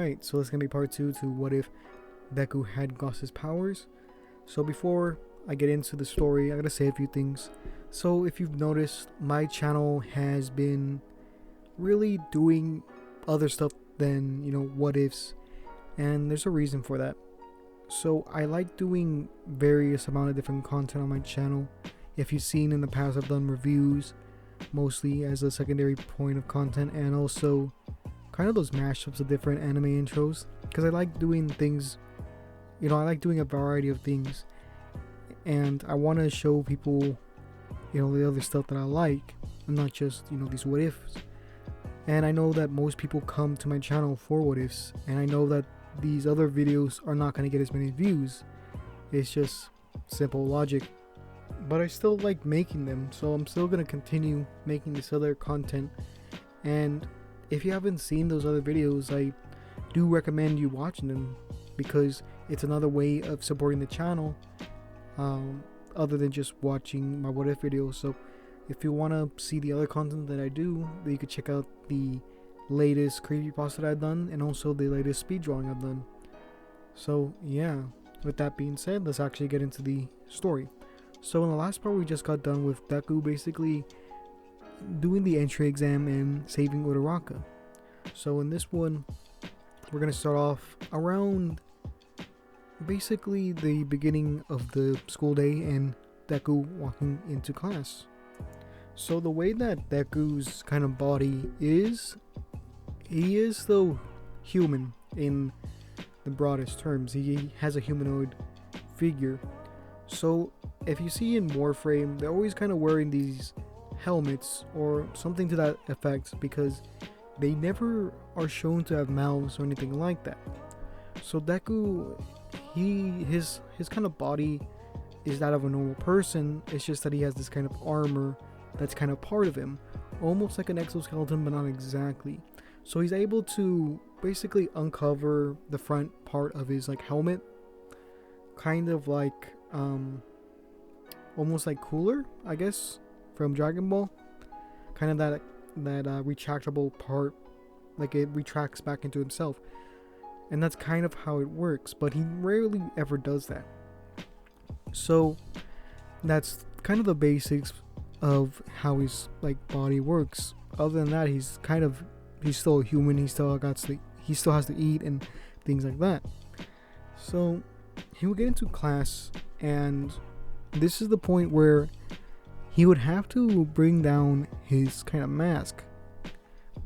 Alright, so it's gonna be part 2 to what if Deku had Gauss's powers. So before I get into the story, I gotta say a few things. So if you've noticed, my channel has been really doing other stuff than, what ifs, and there's a reason for that. So I like doing various amount of different content on my channel. If you've seen in the past, I've done reviews mostly as a secondary point of content, and also kind of those mashups of different anime intros, because I like doing things, I like doing a variety of things, and I want to show people, the other stuff that I like, and not just, these what ifs. And I know that most people come to my channel for what ifs, and I know that these other videos are not going to get as many views. It's just simple logic, but I still like making them, so I'm still going to continue making this other content. And if you haven't seen those other videos, I do recommend you watching them, because it's another way of supporting the channel, other than just watching my what if videos. So if you want to see the other content that I do, then you could check out the latest creepypasta that I've done, and also the latest speed drawing I've done. So yeah, with that being said, let's actually get into the story. So in the last part, we just got done with Deku basically doing the entry exam and saving Uraraka. So in this one, we're going to start off around basically the beginning of the school day and Deku walking into class. So the way that Deku's kind of body is, he is though human in the broadest terms. He has a humanoid figure. So if you see in Warframe, they're always kind of wearing these helmets or something to that effect, because they never are shown to have mouths or anything like that. So Deku, his kind of body is that of a normal person. It's just that he has this kind of armor that's kind of part of him, almost like an exoskeleton, but not exactly. So he's able to basically uncover the front part of his helmet, kind of like almost like Cooler, I guess, from Dragon Ball. Kind of that retractable part, like it retracts back into himself, and that's kind of how it works. But he rarely ever does that. So that's kind of the basics of how his body works. Other than that, he's still a human. He still has to eat and things like that. So he would get into class, and this is the point where he would have to bring down his kind of mask,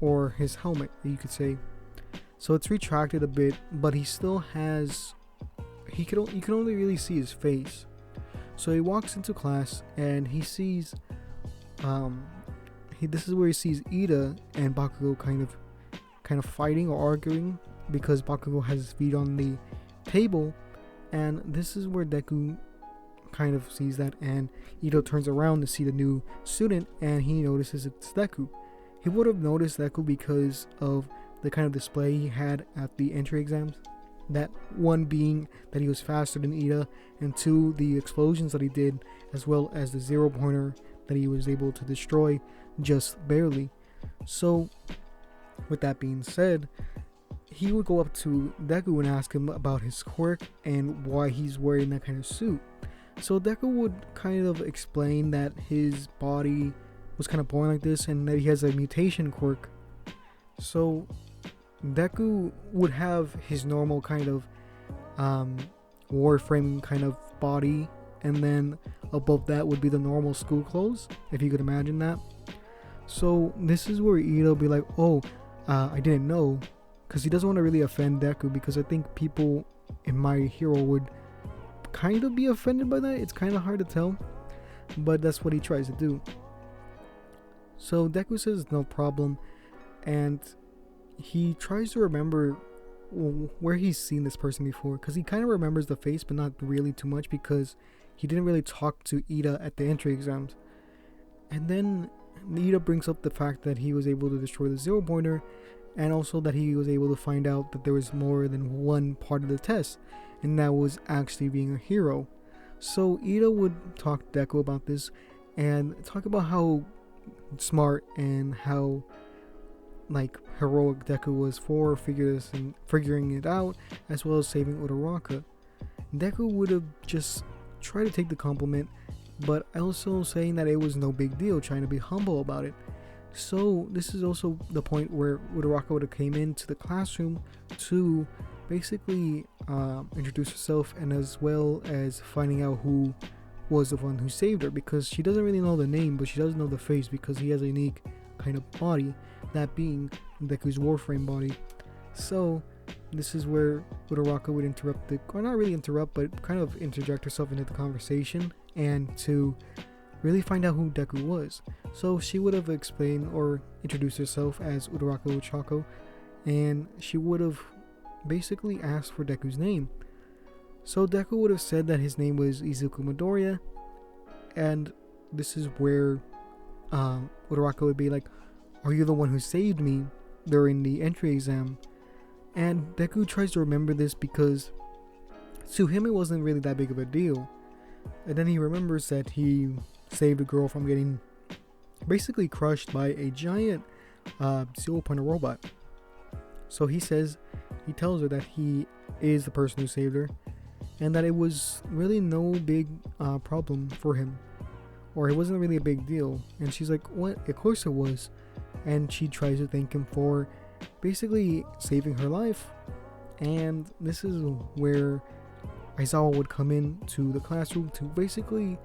or his helmet, you could say. So it's retracted a bit, but he still has, you can only really see his face. So he walks into class and he sees, this is where he sees Ida and Bakugo kind of fighting or arguing, because Bakugo has his feet on the table, and this is where Deku kind of sees that, and Ito turns around to see the new student, and he notices it's Deku. He would have noticed Deku because of the kind of display he had at the entry exams. That one being that he was faster than Ida, and two, the explosions that he did, as well as the zero pointer that he was able to destroy just barely. So with that being said, he would go up to Deku and ask him about his quirk and why he's wearing that kind of suit. So Deku would kind of explain that his body was kind of born like this, and that he has a mutation quirk. So Deku would have his normal kind of Warframe kind of body, and then above that would be the normal school clothes, if you could imagine that. So this is where Ito be like, I didn't know, because he doesn't want to really offend Deku, because I think people in My Hero would kind of be offended by that. It's kind of hard to tell, but that's what he tries to do. So Deku says no problem, and he tries to remember where he's seen this person before, because he kind of remembers the face, but not really too much, because he didn't really talk to Ida at the entry exams. And then Ida brings up the fact that he was able to destroy the zero pointer, and also that he was able to find out that there was more than one part of the test, and that was actually being a hero. So Ida would talk to Deku about this, and talk about how smart and how like heroic Deku was for figuring it out, as well as saving Uraraka. Deku would have just tried to take the compliment, but also saying that it was no big deal, trying to be humble about it. So this is also the point where Uraraka would have came into the classroom to basically introduce herself, and as well as finding out who was the one who saved her, because she doesn't really know the name, but she does know the face because he has a unique kind of body, that being Deku's Warframe body. So this is where Uraraka would interrupt or not really interrupt, but kind of interject herself into the conversation and to really find out who Deku was. So she would have explained or introduced herself as Uraraka Ochako, and she would have basically asked for Deku's name. So Deku would have said that his name was Izuku Midoriya, and this is where Uraraka would be like, "Are you the one who saved me during the entry exam?" And Deku tries to remember this because to him it wasn't really that big of a deal. And then he remembers that he saved a girl from getting basically crushed by a giant 0-pointer robot. So he tells her that he is the person who saved her, and that it was really no big problem for him, or it wasn't really a big deal. And she's like, "What? Of course it was." And she tries to thank him for basically saving her life. And this is where Aizawa would come in to the classroom to basically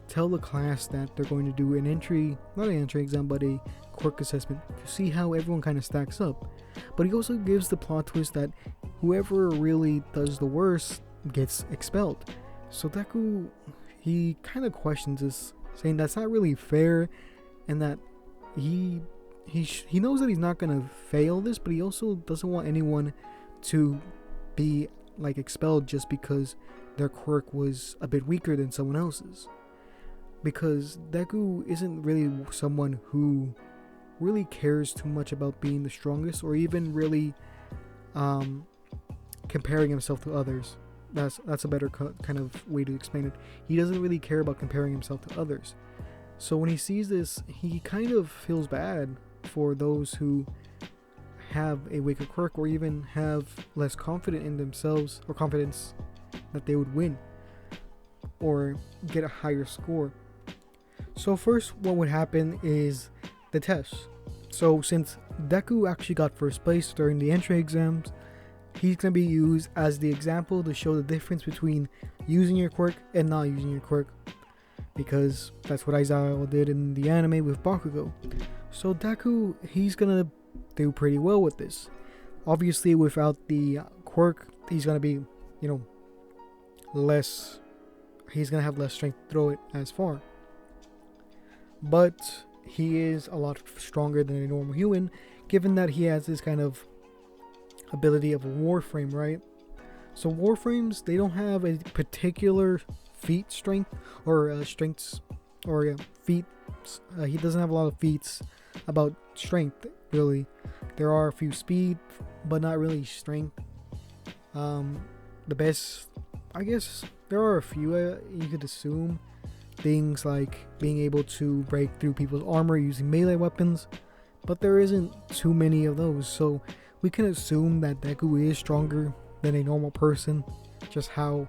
tell the class that they're going to do not an entry exam, but a quirk assessment to see how everyone kind of stacks up. But he also gives the plot twist that whoever really does the worst gets expelled. So Deku, he kind of questions this, saying that's not really fair, and that he knows that he's not gonna fail this, but he also doesn't want anyone to be like expelled just because their quirk was a bit weaker than someone else's. Because Deku isn't really someone who really cares too much about being the strongest, or even really comparing himself to others. That's a better kind of way to explain it. He doesn't really care about comparing himself to others. So when he sees this, he kind of feels bad for those who have a weaker quirk, or even have less confidence in themselves, or confidence that they would win or get a higher score. So first, what would happen is the test. So since Deku actually got first place during the entry exams, he's going to be used as the example to show the difference between using your quirk and not using your quirk, because that's what Aizawa did in the anime with Bakugo. So Deku, he's going to do pretty well with this. Obviously, without the quirk, he's going to be, he's going to have less strength to throw it as far. But he is a lot stronger than a normal human, given that he has this kind of ability of a Warframe, right? So Warframes, they don't have a particular feat strength or strengths or feats. He doesn't have a lot of feats about strength, really. There are a few speed, but not really strength. The best, I guess, there are a few you could assume. Things like being able to break through people's armor using melee weapons, but there isn't too many of those. So we can assume that Deku is stronger than a normal person, just how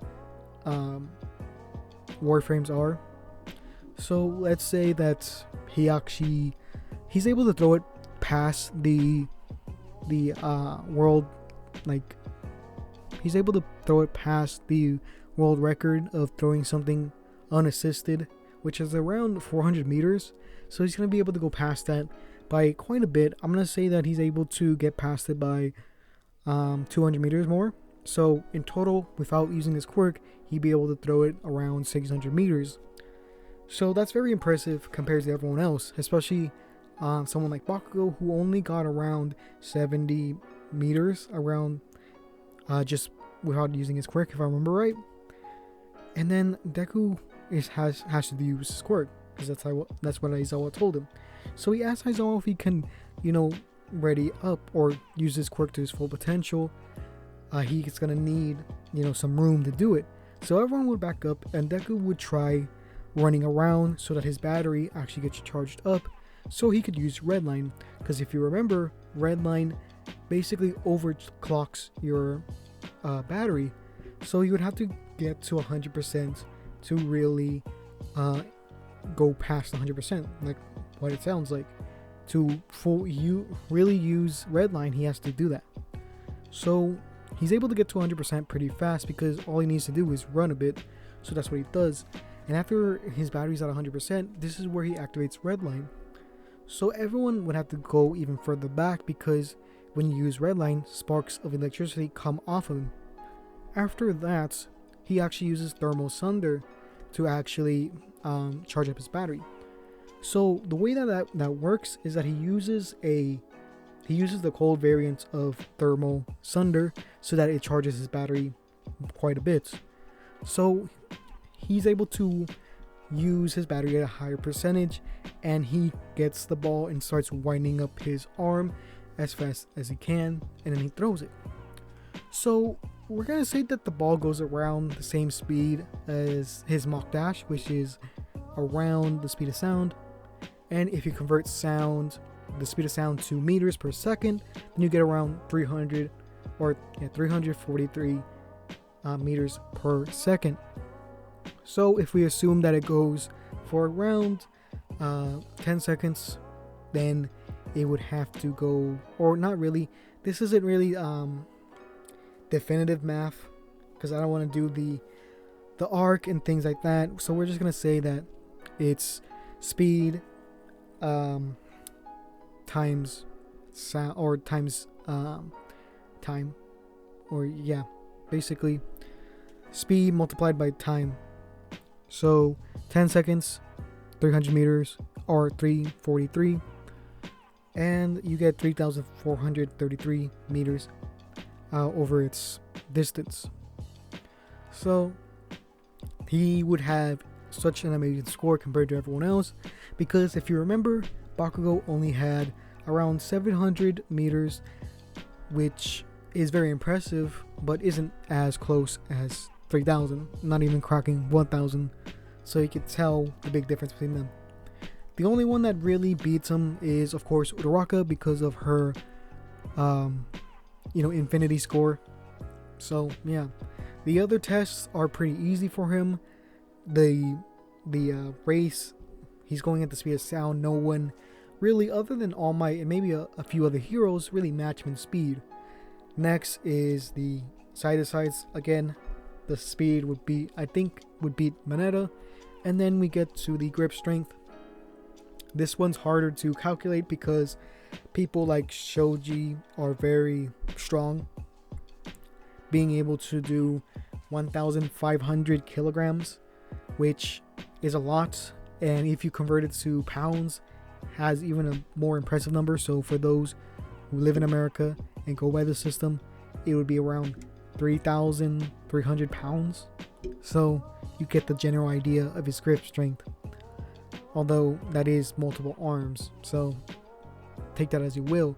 Warframes are. So let's say that he's able to throw it past the world, like he's able to throw it past the world record of throwing something unassisted, which is around 400 meters. So he's going to be able to go past that by quite a bit. I'm going to say that he's able to get past it by 200 meters more. So in total, without using his quirk, he'd be able to throw it around 600 meters. So that's very impressive compared to everyone else, especially someone like Bakugo, who only got around 70 meters around just without using his quirk, if I remember right. And then Deku has to use his quirk, because that's what Aizawa told him. So he asked Aizawa if he can, ready up or use his quirk to his full potential. He's gonna need, some room to do it. So everyone would back up, and Deku would try running around so that his battery actually gets charged up, so he could use Redline. Because if you remember, Redline basically overclocks your battery, so you would have to get to 100% to really go past 100%, like what it sounds like. To really use Redline, he has to do that. So he's able to get to 100% pretty fast because all he needs to do is run a bit. So that's what he does. And after his battery's at 100%, this is where he activates Redline. So everyone would have to go even further back because when you use Redline, sparks of electricity come off of him. After that, he actually uses Thermal Sunder to actually charge up his battery. So the way that works is that he uses the cold variant of Thermal Sunder so that it charges his battery quite a bit. So he's able to use his battery at a higher percentage, and he gets the ball and starts winding up his arm as fast as he can, and then he throws it. So we're gonna say that the ball goes around the same speed as his Mach Dash, which is around the speed of sound. And if you convert the speed of sound to meters per second, then you get around 343 meters per second. So if we assume that it goes for around 10 seconds, then it would have to go, or not really, this isn't really definitive math because I don't want to do the arc and things like that. So we're just going to say that it's speed times sound, or times time, or yeah, basically speed multiplied by time. So 10 seconds, 300 meters, or 343, and you get 3,433 meters over its distance. So he would have such an amazing score compared to everyone else, because if you remember, Bakugo only had around 700 meters, which is very impressive, but isn't as close as 3,000, not even cracking 1,000. So you could tell the big difference between them. The only one that really beats him is, of course, Uraraka, because of her, infinity score. So yeah, the other tests are pretty easy for him. The race, he's going at the speed of sound. No one really, other than All Might and maybe a few other heroes, really match him in speed. Next is the side to sides. Again, the speed would beat Manetta, and then we get to the grip strength. This one's harder to calculate because people like Shoji are very strong, being able to do 1,500 kilograms, which is a lot, and if you convert it to pounds, has even a more impressive number. So for those who live in America and go by the system, it would be around 3,300 pounds. So you get the general idea of his grip strength, although that is multiple arms, so take that as you will.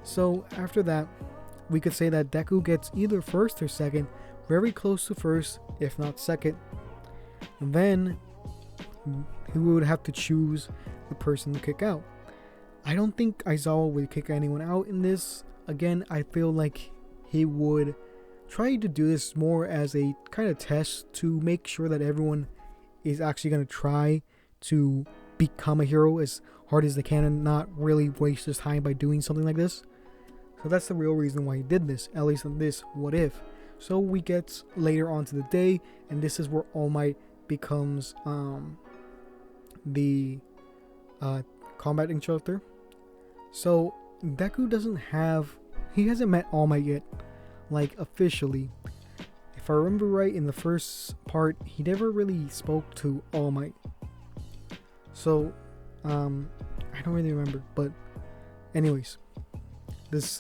So after that, we could say that Deku gets either first or second, very close to first, if not second. And then he would have to choose the person to kick out. I don't think Aizawa would kick anyone out in this. Again, I feel like he would try to do this more as a kind of test to make sure that everyone is actually going to try to become a hero as hard as they can and not really waste his time by doing something like this. So that's the real reason why he did this, at least in this What If. So we get later on to the day, and this is where All Might becomes the combat instructor. So Deku hasn't met All Might yet, like officially. If I remember right, in the first part, he never really spoke to All Might. So I don't really remember, but anyways,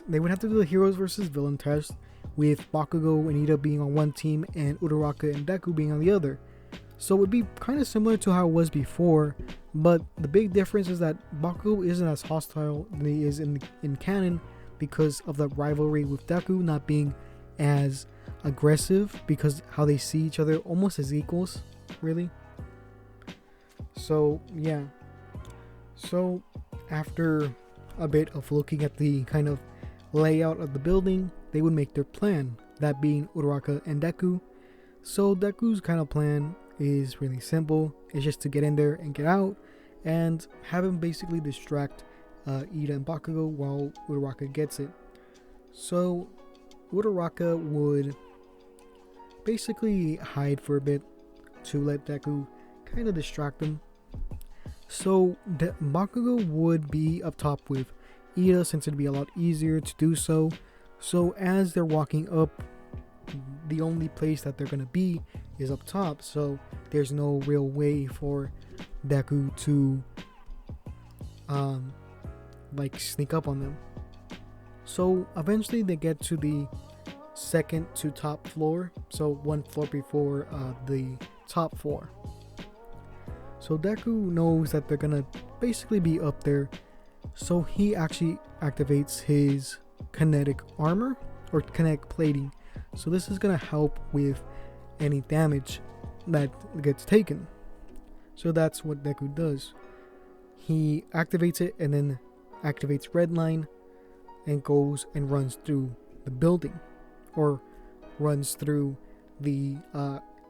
they would have to do the heroes versus villain test, with Bakugo and Ida being on one team and Uraraka and Deku being on the other. So it would be kind of similar to how it was before, but the big difference is that Bakugo isn't as hostile than he is in canon, because of the rivalry with Deku not being as aggressive, because how they see each other almost as equals, really. So yeah, so after a bit of looking at the kind of layout of the building, they would make their plan, that being Uraraka and Deku. So Deku's kind of plan is really simple. It's just to get in there and get out, and have him basically distract Ida and Bakugo while Uraraka gets it. So Uraraka would basically hide for a bit to let Deku kind of distract him. So Bakugo would be up top with Ida, since it'd be a lot easier to do so. So as they're walking up, the only place that they're gonna be is up top, so there's no real way for Deku to like sneak up on them. So eventually they get to the second to top floor, so one floor before the top floor. So Deku knows that they're gonna basically be up there, so he actually activates his kinetic armor or kinetic plating. So this is gonna help with any damage that gets taken. So that's what Deku does. He activates it and then activates Redline and goes and runs through the building, or runs through the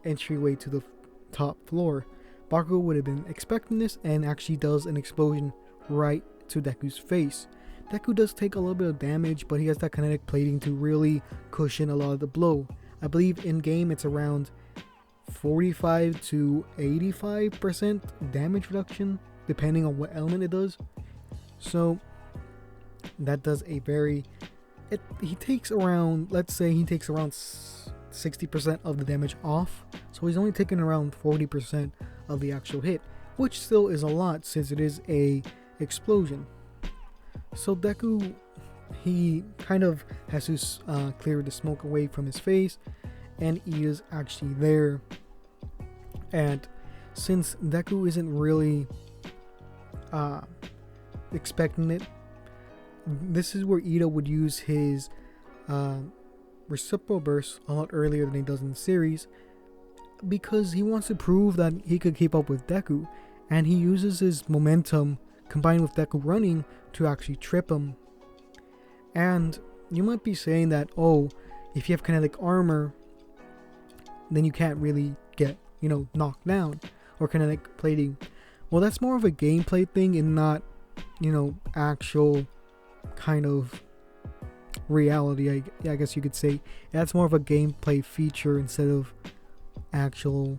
entryway to the top floor. Bakugo would have been expecting this and actually does an explosion right to Deku's face. Deku does take a little bit of damage, but he has that kinetic plating to really cushion a lot of the blow. I believe in game it's around 45 to 85% damage reduction, depending on what element it does. So that does a very, he takes around, let's say he takes around 60% of the damage off, so he's only taking around 40% of the actual hit, which still is a lot since it is a explosion. So Deku, he kind of has to clear the smoke away from his face, and he is actually there. And since Deku isn't really expecting it, this is where Ida would use his reciprocal burst a lot earlier than he does in the series, because he wants to prove that he could keep up with Deku, and he uses his momentum combined with Deku running to actually trip him. And you might be saying that, oh, if you have kinetic armor, then you can't really get, knocked down, or kinetic plating. Well, that's more of a gameplay thing and not, actual kind of reality, I guess you could say. That's more of a gameplay feature instead of actual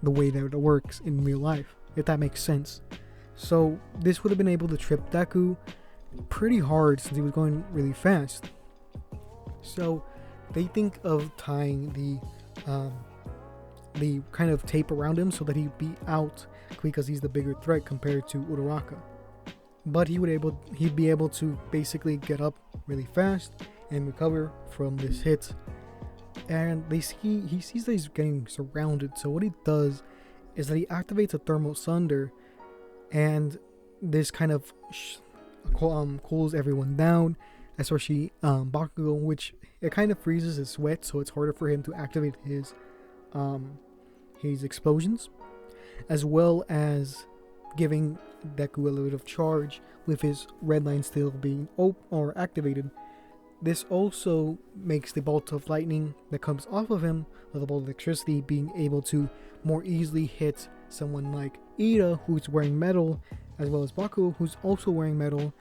the way that it works in real life, if that makes sense. So this would have been able to trip Deku pretty hard since he was going really fast. So they think of tying the kind of tape around him so that he'd be out because he's the bigger threat compared to Uraraka. But he'd be able to basically get up really fast and recover from this hit. And he sees that he's getting surrounded, so what he does is that he activates a thermal sunder, and this kind of cools everyone down, especially Bakugo, which it kind of freezes his sweat, so it's harder for him to activate his explosions, as well as giving Deku a little bit of charge with his red line still being activated. This also makes the bolt of lightning that comes off of him, or the bolt of electricity, being able to more easily hit someone like Ida, who's wearing metal, as well as Bakugo, who's also wearing metal.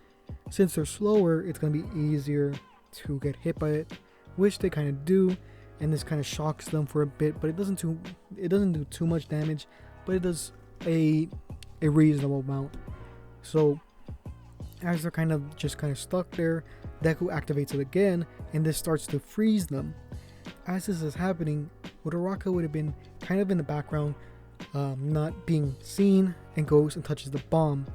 Since they're slower, it's going to be easier to get hit by it, which they kind of do, and this kind of shocks them for a bit, but it doesn't do too much damage, but it does a reasonable amount. So as they're kind of stuck there, Deku activates it again, and this starts to freeze them. As this is happening, Uraraka would have been kind of in the background, not being seen, and goes and touches the bomb.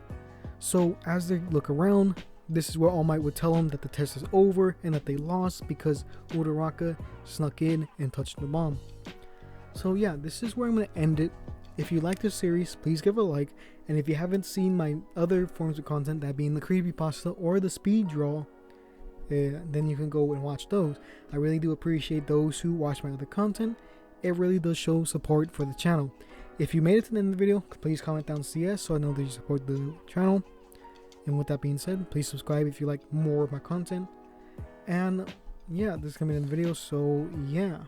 So as they look around, this is where All Might would tell them that the test is over and that they lost because Uraraka snuck in and touched the bomb. So yeah, this is where I'm going to end it. If you like this series, please give it a like, and if you haven't seen my other forms of content, that being the creepypasta or the speed draw, then you can go and watch those. I really do appreciate those who watch my other content. It really does show support for the channel. If you made it to the end of the video, please comment down CS so I know that you support the channel. And with that being said, please subscribe if you like more of my content. And yeah, this is gonna be the video. So yeah.